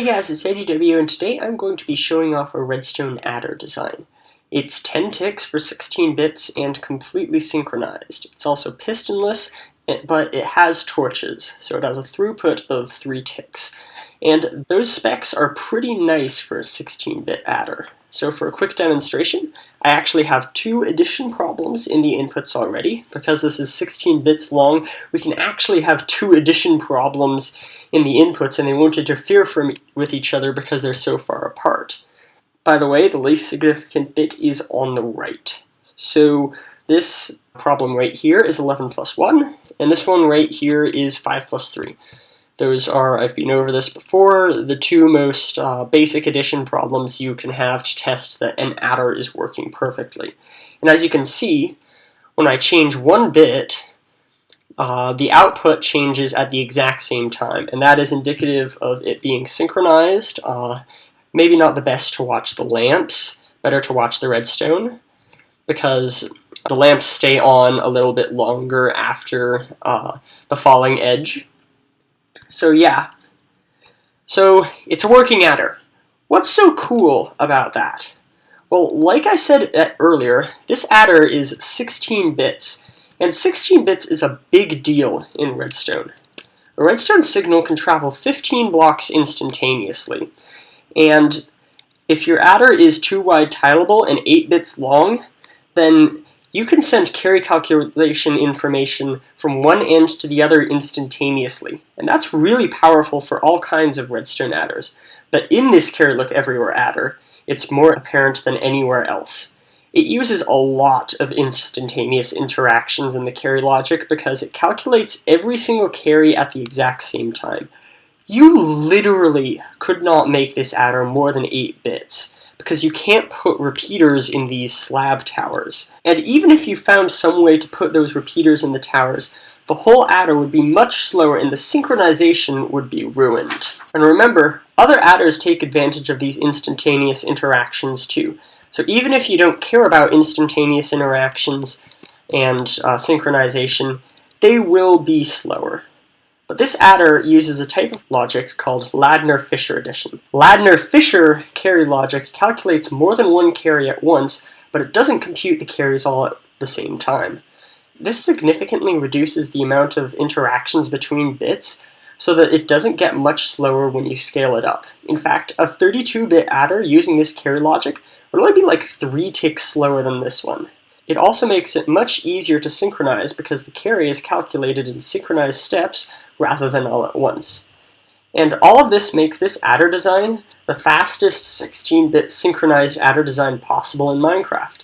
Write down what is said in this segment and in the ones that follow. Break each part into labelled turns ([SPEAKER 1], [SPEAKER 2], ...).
[SPEAKER 1] Hey guys, it's ADW, and today I'm going to be showing off a redstone adder design. It's 10 ticks for 16 bits and completely synchronized. It's also pistonless, but it has torches, so it has a throughput of 3 ticks. And those specs are pretty nice for a 16-bit adder. So for a quick demonstration, I actually have 2 addition problems in the inputs already. Because this is 16 bits long, we can actually have 2 addition problems in the inputs, and they won't interfere with each other because they're so far apart. By the way, the least significant bit is on the right. So this problem right here is 11 plus 1, and this one right here is 5 plus 3. Those are, I've been over this before, the 2 most basic addition problems you can have to test that an adder is working perfectly. And as you can see, when I change 1 bit, the output changes at the exact same time, and that is indicative of it being synchronized. Maybe not the best to watch the lamps, better to watch the redstone, because the lamps stay on a little bit longer after the falling edge. So yeah, so it's a working adder. What's so cool about that? Well, like I said earlier, this adder is 16 bits, and 16 bits is a big deal in redstone. A redstone signal can travel 15 blocks instantaneously, and if your adder is 2-wide tileable and 8 bits long, then you can send carry calculation information from one end to the other instantaneously, and that's really powerful for all kinds of redstone adders. But in this carry look everywhere adder, it's more apparent than anywhere else. It uses a lot of instantaneous interactions in the carry logic because it calculates every single carry at the exact same time. You literally could not make this adder more than 8 bits, because you can't put repeaters in these slab towers. And even if you found some way to put those repeaters in the towers, the whole adder would be much slower and the synchronization would be ruined. And remember, other adders take advantage of these instantaneous interactions too. So even if you don't care about instantaneous interactions and synchronization, they will be slower. But this adder uses a type of logic called Ladner-Fischer addition. Ladner-Fischer carry logic calculates more than one carry at once, but it doesn't compute the carries all at the same time. This significantly reduces the amount of interactions between bits, so that it doesn't get much slower when you scale it up. In fact, a 32-bit adder using this carry logic would only be like 3 ticks slower than this one. It also makes it much easier to synchronize because the carry is calculated in synchronized steps rather than all at once. And all of this makes this adder design the fastest 16-bit synchronized adder design possible in Minecraft.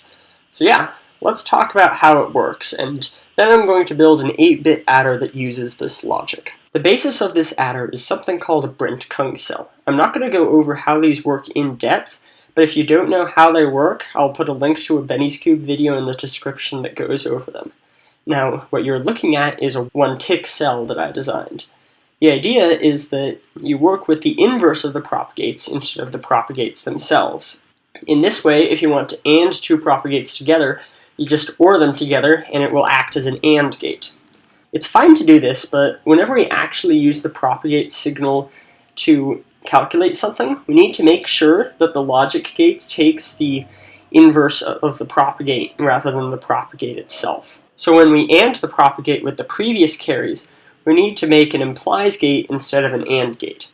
[SPEAKER 1] So yeah, let's talk about how it works, and then I'm going to build an 8-bit adder that uses this logic. The basis of this adder is something called a Brent-Kung cell. I'm not going to go over how these work in depth, but if you don't know how they work, I'll put a link to a Benny's Cube video in the description that goes over them. Now, what you're looking at is a 1-tick cell that I designed. The idea is that you work with the inverse of the propagates instead of the propagates themselves. In this way, if you want to AND 2 propagates together, you just OR them together and it will act as an AND gate. It's fine to do this, but whenever we actually use the propagate signal to calculate something, we need to make sure that the logic gate takes the inverse of the propagate rather than the propagate itself. So when we AND the propagate with the previous carries, we need to make an implies gate instead of an AND gate.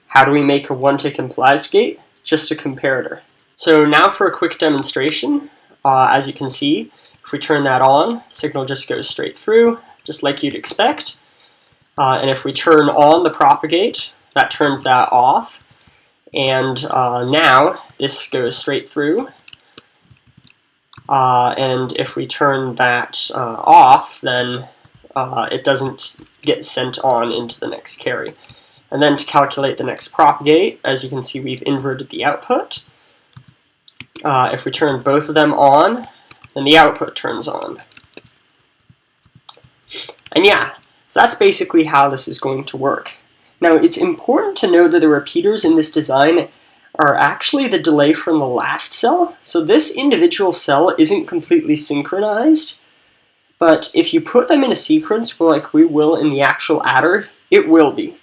[SPEAKER 1] How do we make a 1-tick implies gate? Just a comparator. So now for a quick demonstration. As you can see, if we turn that on, signal just goes straight through, just like you'd expect. And if we turn on the propagate, that turns that off. And now this goes straight through. And if we turn that off, then it doesn't get sent on into the next carry. And then to calculate the next propagate, as you can see, we've inverted the output. If we turn both of them on, then the output turns on. And yeah, so that's basically how this is going to work. Now, it's important to note that the repeaters in this design are actually the delay from the last cell. So this individual cell isn't completely synchronized, but if you put them in a sequence like we will in the actual adder, it will be.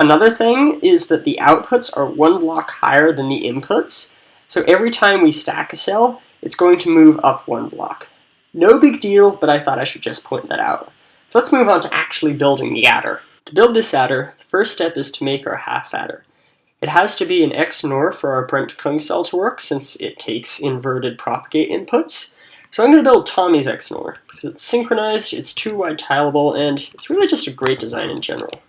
[SPEAKER 1] Another thing is that the outputs are 1 block higher than the inputs, so every time we stack a cell, it's going to move up 1 block. No big deal, but I thought I should just point that out. So let's move on to actually building the adder. To build this adder, the first step is to make our half adder. It has to be an XNOR for our Brent-Kung cell to work, since it takes inverted propagate inputs. So I'm going to build Tommy's XNOR, because it's synchronized, it's 2-wide tileable, and it's really just a great design in general.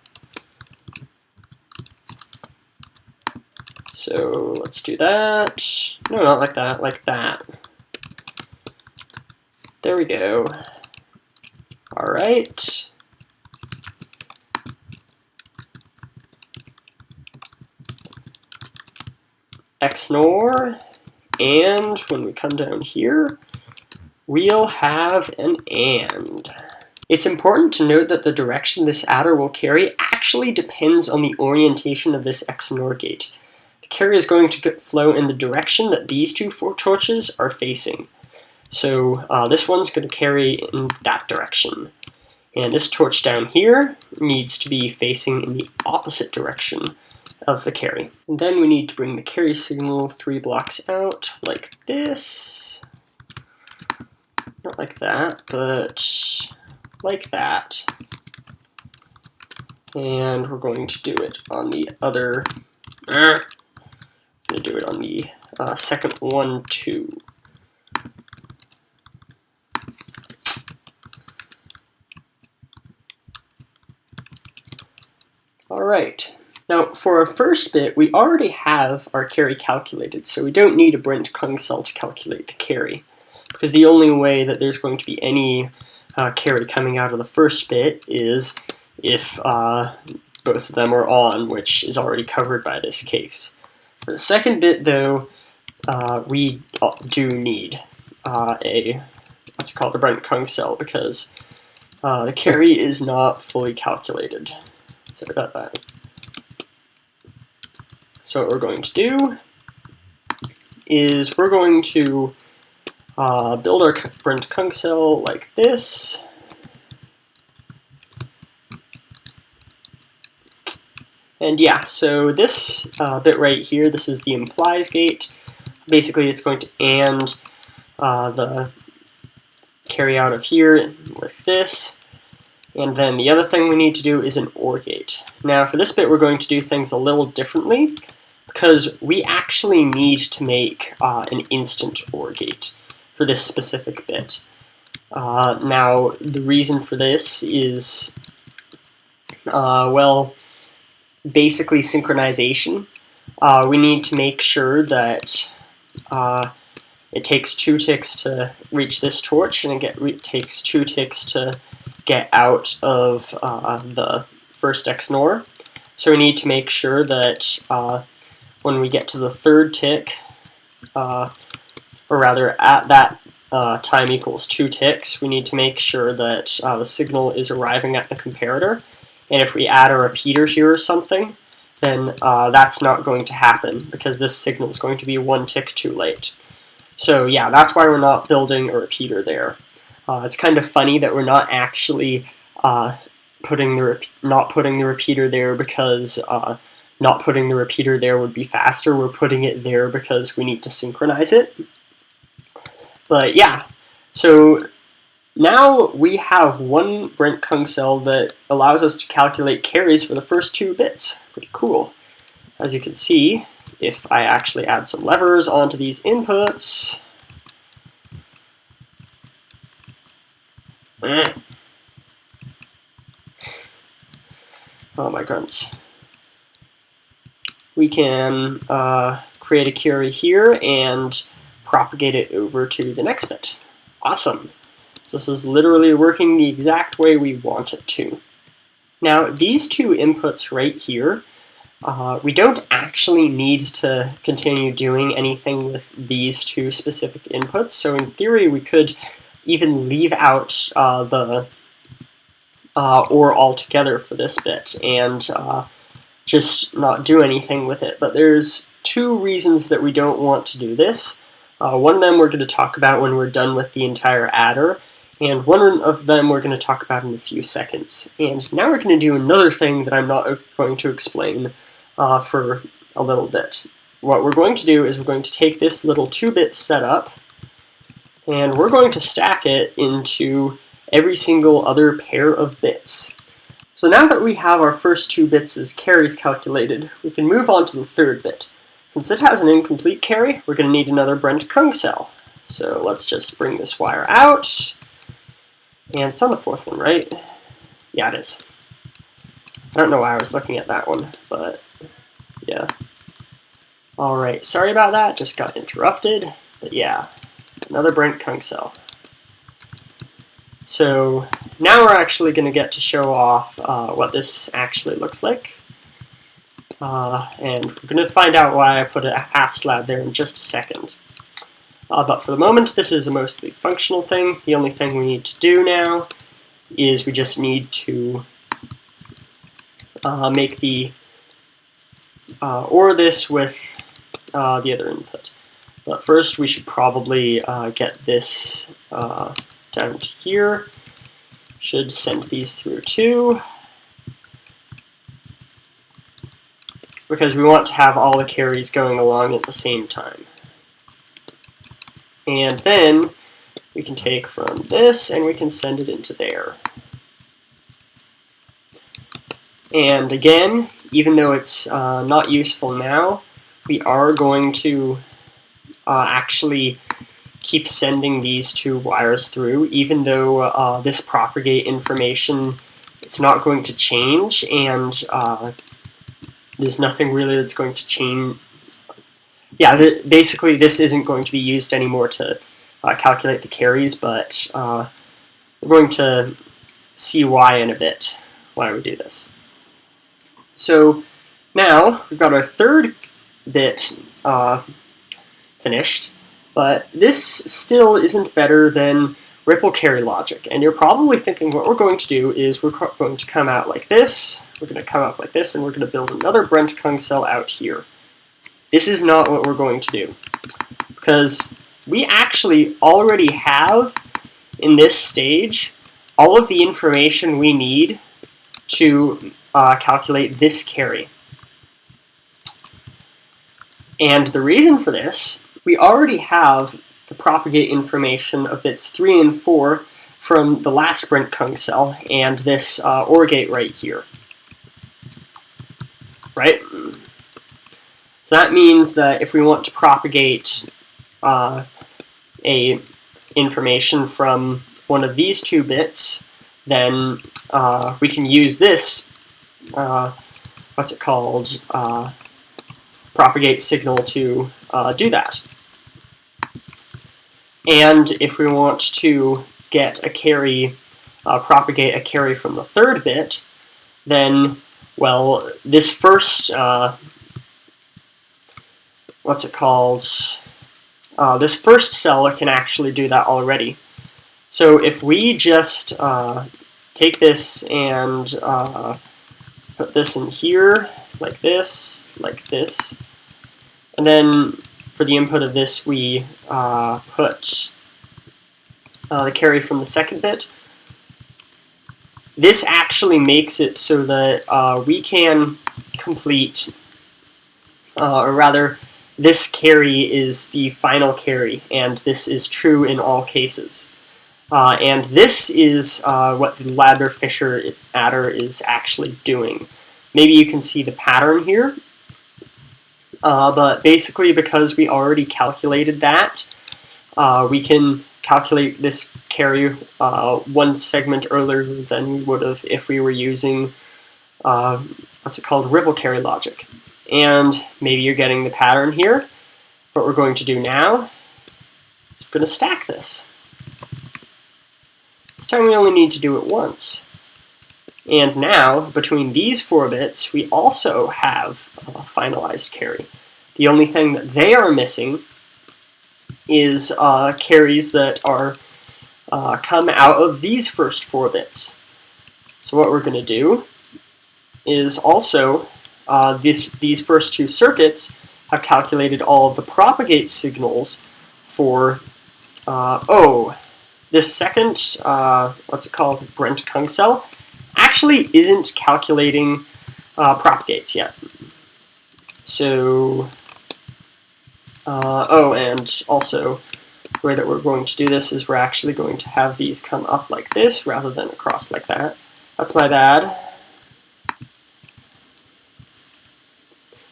[SPEAKER 1] So let's do that. No, not like that, like that. There we go. All right. XNOR, and when we come down here, we'll have an AND. It's important to note that the direction this adder will carry actually depends on the orientation of this XNOR gate. The carry is going to flow in the direction that these two torches are facing. So this one's going to carry in that direction. And this torch down here needs to be facing in the opposite direction of the carry. And then we need to bring the carry signal 3 blocks out, like this. Not like that, but like that. And we're going to do it on the other, I'm going to do it on the second one too. All right. Now, for our first bit, we already have our carry calculated, so we don't need a Brent-Kung cell to calculate the carry, because the only way that there's going to be any carry coming out of the first bit is if both of them are on, which is already covered by this case. For the second bit, though, we do need what's called a Brent-Kung cell, because the carry is not fully calculated. Sorry about that. So what we're going to do is we're going to build our Brent-Kung cell like this. And yeah, so this bit right here, this is the implies gate. Basically, it's going to AND the carry out of here with this. And then the other thing we need to do is an OR gate. Now, for this bit, we're going to do things a little differently, because we actually need to make an instant OR gate for this specific bit. Now, the reason for this is, well, basically synchronization. We need to make sure that it takes 2 ticks to reach this torch, and it takes 2 ticks to get out of the first XNOR. So we need to make sure that when we get to the 3rd tick, or rather at that time equals 2 ticks, we need to make sure that the signal is arriving at the comparator. And if we add a repeater here or something, then that's not going to happen, because this signal is going to be 1 tick too late. So yeah, that's why we're not building a repeater there. It's kind of funny that we're not actually putting the repeater there because not putting the repeater there would be faster. We're putting it there because we need to synchronize it. But yeah, so now we have one Brent-Kung cell that allows us to calculate carries for the first 2 bits. Pretty cool. As you can see, if I actually add some levers onto these inputs, oh my grunts. We can create a carry here and propagate it over to the next bit. Awesome. So this is literally working the exact way we want it to. Now, these 2 inputs right here, we don't actually need to continue doing anything with these 2 specific inputs. So in theory, we could even leave out the OR altogether for this bit and just not do anything with it. But there's 2 reasons that we don't want to do this. One of them we're going to talk about when we're done with the entire adder, And one of them we're going to talk about in a few seconds. And now we're going to do another thing that I'm not going to explain for a little bit. What we're going to do is we're going to take this little 2-bit setup, and we're going to stack it into every single other pair of bits. So now that we have our first 2 bits as carries calculated, we can move on to the 3rd bit. Since it has an incomplete carry, we're going to need another Brent-Kung cell. So let's just bring this wire out. And it's on the 4th one, right? Yeah, it is. I don't know why I was looking at that one, but yeah. Alright, sorry about that, just got interrupted. But yeah, another Brent-Kung cell. So now we're actually going to get to show off what this actually looks like. And we're going to find out why I put a half slab there in just a second. But for the moment, this is a mostly functional thing. The only thing we need to do now is we just need to make the OR this with the other input. But first, we should probably get this down to here. Should send these through too, because we want to have all the carries going along at the same time. And then we can take from this and we can send it into there. And again, even though it's not useful now, we are going to actually keep sending these 2 wires through, even though this propagate information, it's not going to change, and there's nothing really that's going to change. Yeah, basically this isn't going to be used anymore to calculate the carries, but we're going to see why in a bit, why we do this. So now we've got our 3rd bit finished, but this still isn't better than ripple carry logic. And you're probably thinking what we're going to do is we're going to come out like this, we're going to come up like this, and we're going to build another Brent-Kung cell out here. This is not what we're going to do, because we actually already have, in this stage, all of the information we need to calculate this carry. And the reason for this, we already have the propagate information of bits 3 and 4 from the last Brent-Kung cell and this OR gate right here. Right? So that means that if we want to propagate a information from one of these 2 bits, then we can use this, what's it called, propagate signal to do that. And if we want to get a carry, propagate a carry from the 3rd bit, then, well, this first, what's it called, this first cell can actually do that already. So if we just take this and put this in here, like this, and then for the input of this we put the carry from the 2nd bit, this actually makes it so that we can complete, or rather, this carry is the final carry, and this is true in all cases. And this is what the Ladner-Fischer Adder is actually doing. Maybe you can see the pattern here, but basically because we already calculated that, we can calculate this carry one segment earlier than we would have if we were using, what's it called, ripple carry logic. And maybe you're getting the pattern here. What we're going to do now is we're going to stack this. This time we only need to do it once. And now, between these 4 bits, we also have a finalized carry. The only thing that they are missing is carries that are come out of these first 4 bits. So what we're going to do is also, these first 2 circuits have calculated all of the propagate signals for, oh, this second, what's it called, Brent-Kung cell, actually isn't calculating propagates yet. So, oh, and also, the way that we're going to do this is we're actually going to have these come up like this rather than across like that. That's my bad.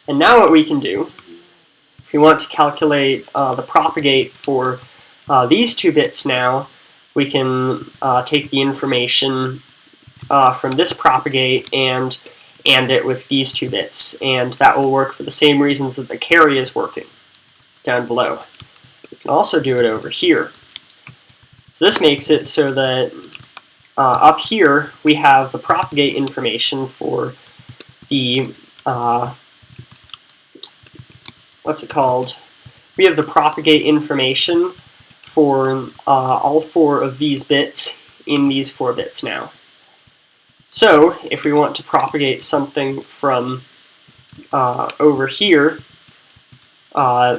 [SPEAKER 1] And now what we can do, if we want to calculate the propagate for these 2 bits now, we can take the information from this propagate and AND it with these 2 bits, and that will work for the same reasons that the carry is working down below. We can also do it over here. So this makes it so that up here we have the propagate information for the what's it called? We have the propagate information for all 4 of these bits in these 4 bits now. So if we want to propagate something from over here,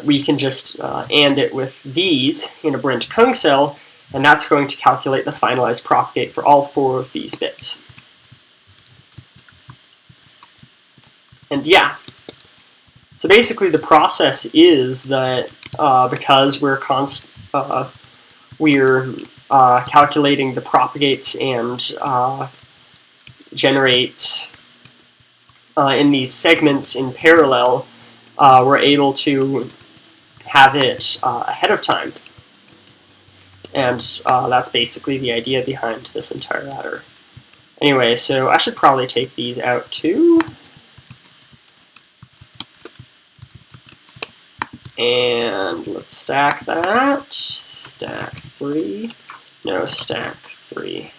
[SPEAKER 1] we can just AND it with these in a Brent-Kung cell, and that's going to calculate the finalized propagate for all 4 of these bits. And yeah, so basically the process is that because we're calculating the propagates and generate in these segments in parallel, we're able to have it ahead of time. And that's basically the idea behind this entire adder. Anyway, so I should probably take these out too. And let's stack that. Stack 3. No, stack 3.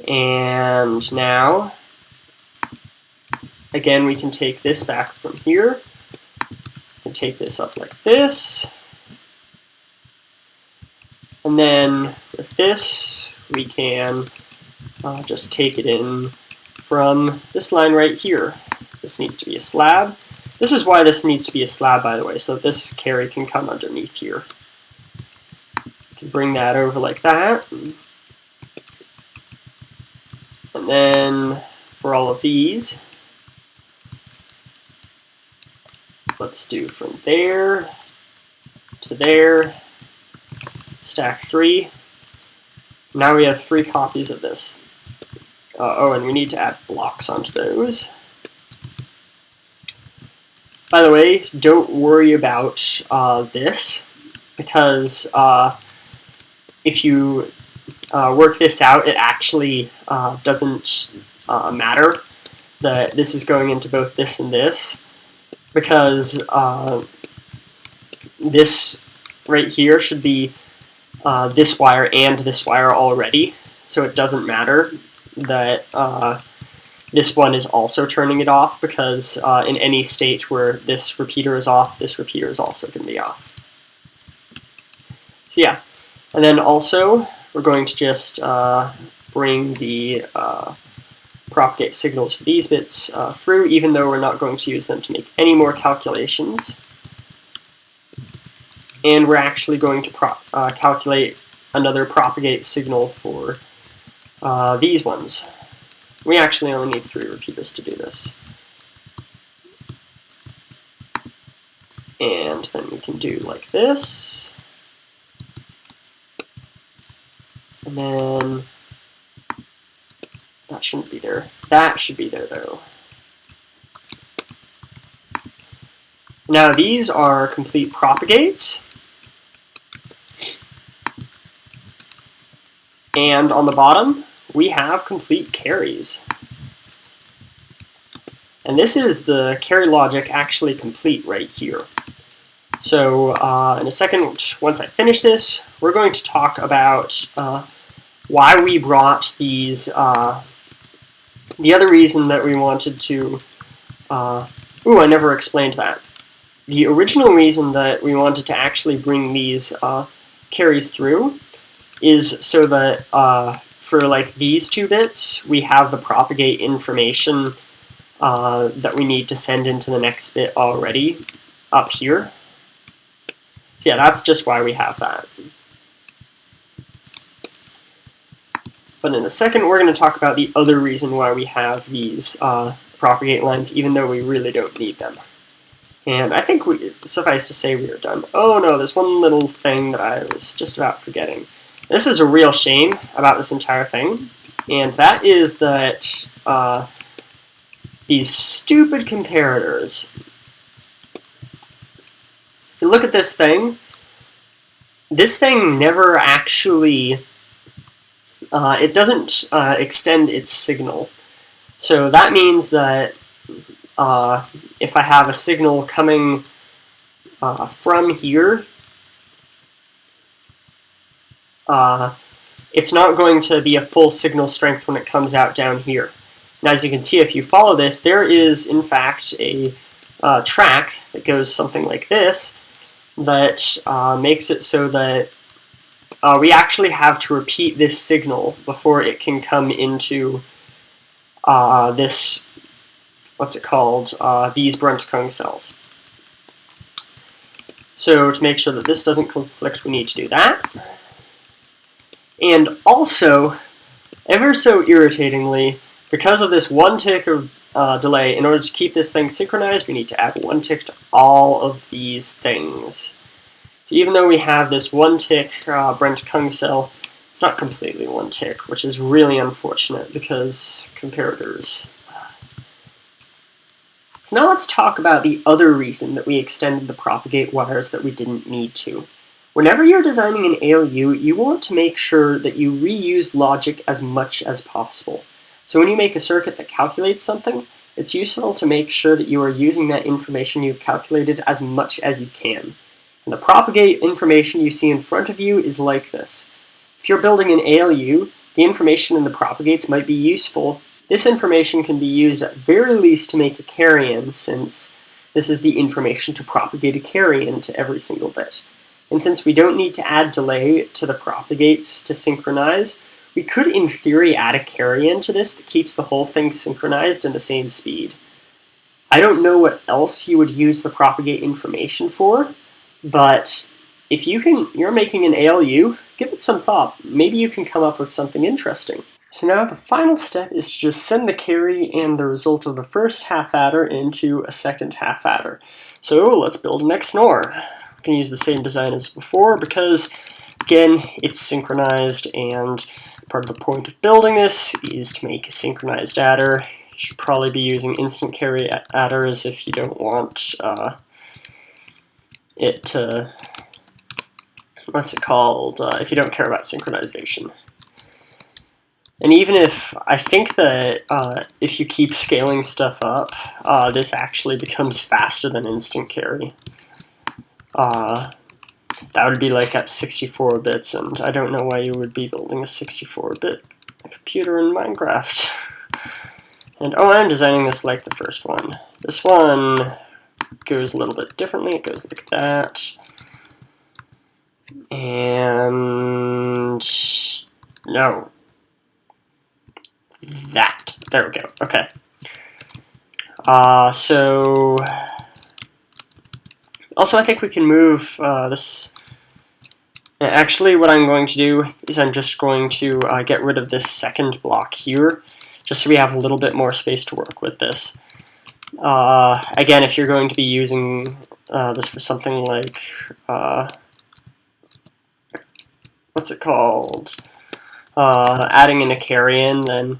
[SPEAKER 1] And now, again, we can take this back from here and take this up like this. And then with this, we can just take it in from this line right here. This needs to be a slab. This is why this needs to be a slab, by the way, so this carry can come underneath here. You can bring that over like that. And then for all of these, let's do from there to there, stack 3. Now we have 3 copies of this. Oh, and we need to add blocks onto those. By the way, don't worry about this, because if you work this out, it actually doesn't matter that this is going into both this and this, because this right here should be this wire and this wire already, so it doesn't matter that this one is also turning it off, because in any state where this repeater is off, this repeater is also going to be off. So yeah, and then also we're going to just bring the propagate signals for these bits through, even though we're not going to use them to make any more calculations. And we're actually going to calculate another propagate signal for these ones. We actually only need 3 repeaters to do this. And then we can do like this. And then that shouldn't be there. That should be there though. Now these are complete propagates. And on the bottom, we have complete carries. And this is the carry logic actually complete right here. So in a second, once I finish this, we're going to talk about why we brought these, the other reason that we wanted to, ooh, I never explained that. The original reason that we wanted to actually bring these carries through is so that for like these 2 bits, we have the propagate information that we need to send into the next bit already up here. So yeah, that's just why we have that. But in a second, we're going to talk about the other reason why we have these propagate lines, even though we really don't need them. And I think suffice to say we are done. Oh no, there's one little thing that I was just about forgetting. This is a real shame about this entire thing, and that is that these stupid comparators. If you look at this thing never actually, it doesn't extend its signal. So that means that if I have a signal coming from here, it's not going to be a full signal strength when it comes out down here. And as you can see, if you follow this, there is, in fact, a track that goes something like this that makes it so that we actually have to repeat this signal before it can come into this, what's it called, these Brent-Kung cells. So to make sure that this doesn't conflict, we need to do that. And also, ever so irritatingly, because of this 1 tick of delay, in order to keep this thing synchronized, we need to add 1 tick to all of these things. So even though we have this 1 tick Brent-Kung cell, it's not completely 1 tick, which is really unfortunate because comparators. So now let's talk about the other reason that we extended the propagate wires that we didn't need to. Whenever you're designing an ALU, you want to make sure that you reuse logic as much as possible. So when you make a circuit that calculates something, it's useful to make sure that you are using that information you've calculated as much as you can. And the propagate information you see in front of you is like this. If you're building an ALU, the information in the propagates might be useful. This information can be used at very least to make a carry-in, since this is the information to propagate a carry-in to every single bit. And since we don't need to add delay to the propagates to synchronize, we could in theory add a carry-in to this that keeps the whole thing synchronized in the same speed. I don't know what else you would use the propagate information for, but if you're making an ALU, give it some thought. Maybe you can come up with something interesting. So now the final step is to just send the carry and the result of the first half adder into a second half adder. So let's build an XNOR. We can use the same design as before because, again, it's synchronized, and part of the point of building this is to make a synchronized adder. You should probably be using instant carry adders if you don't want it to, if you don't care about synchronization. And even if, I think that if you keep scaling stuff up, this actually becomes faster than instant carry. That would be like at 64 bits, and I don't know why you would be building a 64-bit computer in Minecraft. And I'm designing this like the first one. This one goes a little bit differently. It goes like that. And no. That. There we go. Okay. So also I think we can move this. Actually, what I'm going to do is I'm just going to get rid of this second block here, just so we have a little bit more space to work with this. Again, if you're going to be using this for something like, what's it called? Adding in a carry-in, then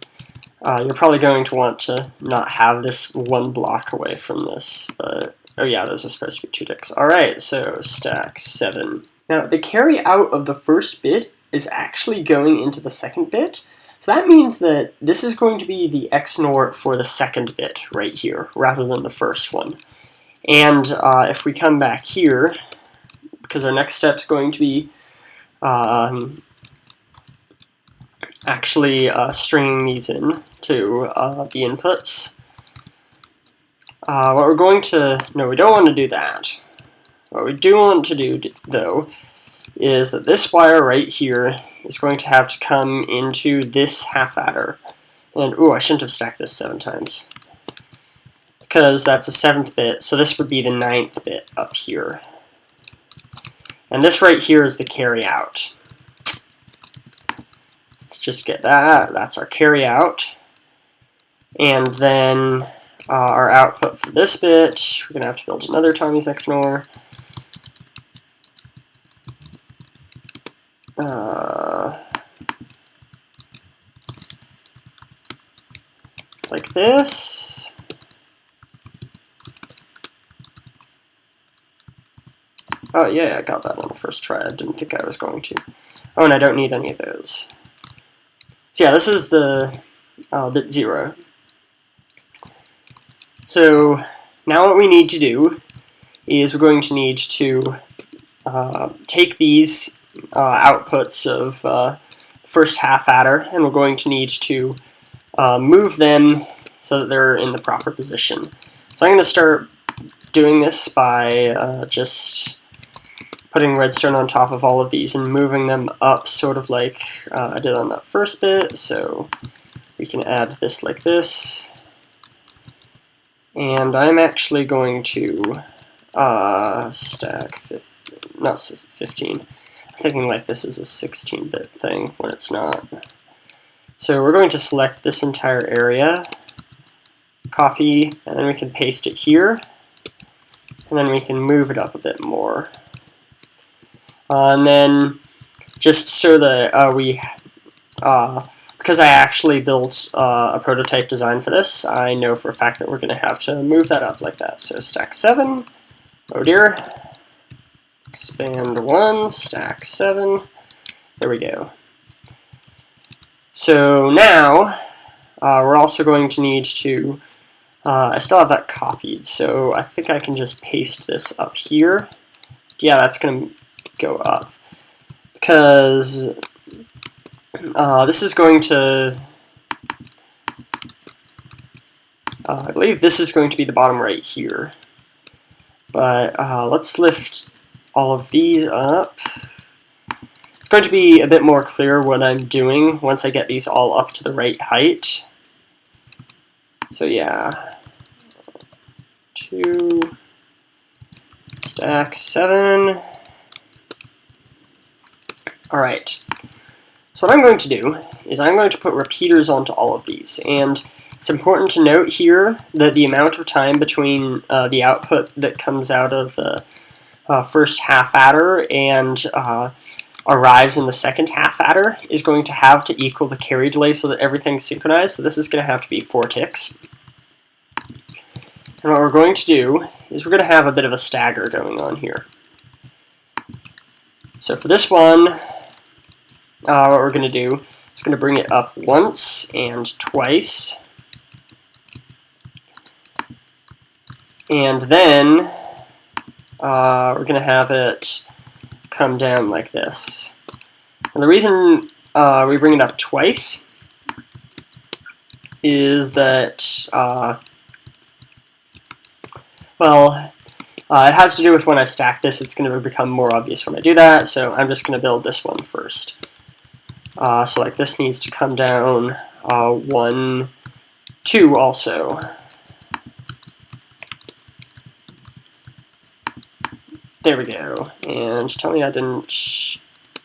[SPEAKER 1] you're probably going to want to not have this 1 block away from this. But, oh yeah, those are supposed to be 2 ticks. Alright, so stack 7. Now, the carry out of the first bit is actually going into the second bit. So that means that this is going to be the XNOR for the second bit right here, rather than the first one. And if we come back here, because our next step is going to be actually stringing these in to the inputs. What we're going to, no, we don't want to do that. What we do want to do, though, is that this wire right here is going to have to come into this half adder. And, ooh, I shouldn't have stacked this 7 times. Because that's a 7th bit, so this would be the 9th bit up here. And this right here is the carry out. let's just get that. That's our carry out. And then our output for this bit, we're going to have to build another Tommy's XNOR. Like this. Oh yeah, I got that on the first try. I didn't think I was going to. Oh, and I don't need any of those. So yeah, this is the bit 0. So now what we need to do is we're going to need to take these outputs of the first half adder, and we're going to need to move them so that they're in the proper position. So I'm going to start doing this by just putting redstone on top of all of these and moving them up sort of like I did on that first bit. So we can add this like this. And I'm actually going to stack 15, not 15. I'm thinking like this is a 16-bit thing when it's not. So we're going to select this entire area, copy, and then we can paste it here. And then we can move it up a bit more. And then just so that because I actually built a prototype design for this, I know for a fact that we're going to have to move that up like that. So stack 7, oh dear, expand 1, stack 7, there we go. So now we're also going to need to, I still have that copied, so I think I can just paste this up here. Yeah, that's going to go up, because this is going to, I believe this is going to be the bottom right here. But let's lift all of these up. It's going to be a bit more clear what I'm doing once I get these all up to the right height. So yeah, 2, stack 7. Alright, so what I'm going to do is I'm going to put repeaters onto all of these, and it's important to note here that the amount of time between the output that comes out of the first half adder and arrives in the second half adder is going to have to equal the carry delay so that everything's synchronized. So this is going to have to be 4 ticks. And what we're going to do is we're going to have a bit of a stagger going on here. So for this one, what we're going to do is we're going to bring it up once and twice. And then we're going to have it come down like this. And the reason we bring it up twice is that, it has to do with when I stack this. It's going to become more obvious when I do that, so I'm just going to build this one first. So like this needs to come down 1, 2 also. There we go. And tell me I didn't...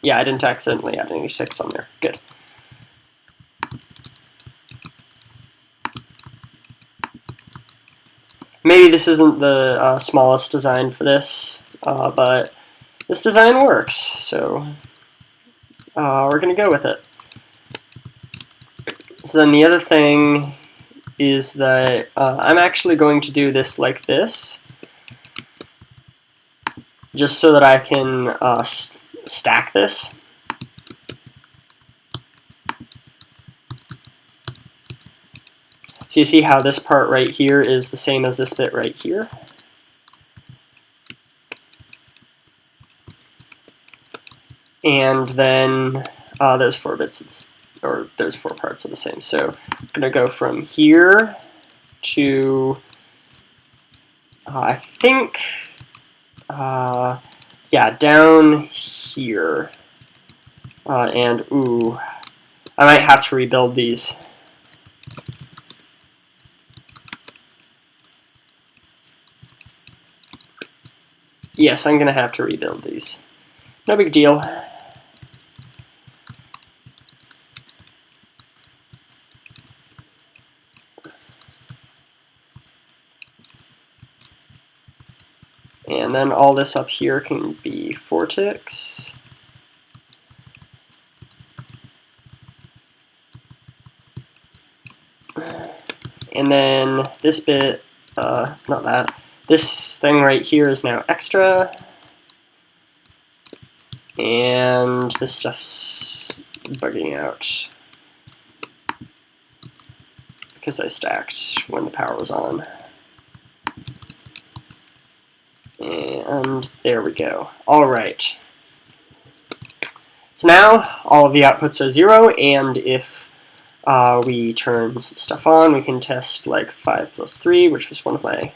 [SPEAKER 1] Yeah, I didn't accidentally add any 6 on there. Good. Maybe this isn't the smallest design for this, but this design works, so we're going to go with it. So then the other thing is that I'm actually going to do this like this, just so that I can stack this. So you see how this part right here is the same as this bit right here. And then those 4 bits, or those 4 parts are the same. So I'm going to go from here to, I think, yeah, down here. And, ooh, I might have to rebuild these. Yes, I'm going to have to rebuild these. No big deal. And then all this up here can be 4 ticks. And then this bit, not that, this thing right here is now extra. And this stuff's bugging out because I stacked when the power was on. And there we go. All right. So now all of the outputs are 0, and if we turn some stuff on, we can test like 5 plus 3, which was one of my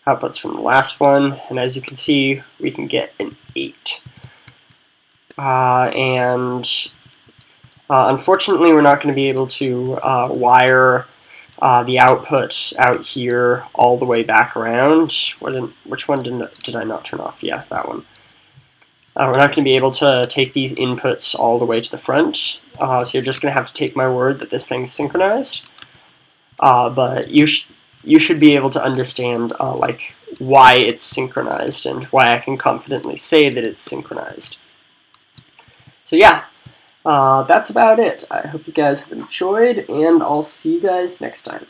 [SPEAKER 1] outputs from the last one. And as you can see, we can get an 8. Unfortunately, we're not going to be able to wire the output out here all the way back around. Which one did I not turn off? Yeah, that one. We're not going to be able to take these inputs all the way to the front, so you're just going to have to take my word that this thing's synchronized. But you should be able to understand like why it's synchronized and why I can confidently say that it's synchronized. So yeah, that's about it. I hope you guys have enjoyed, and I'll see you guys next time.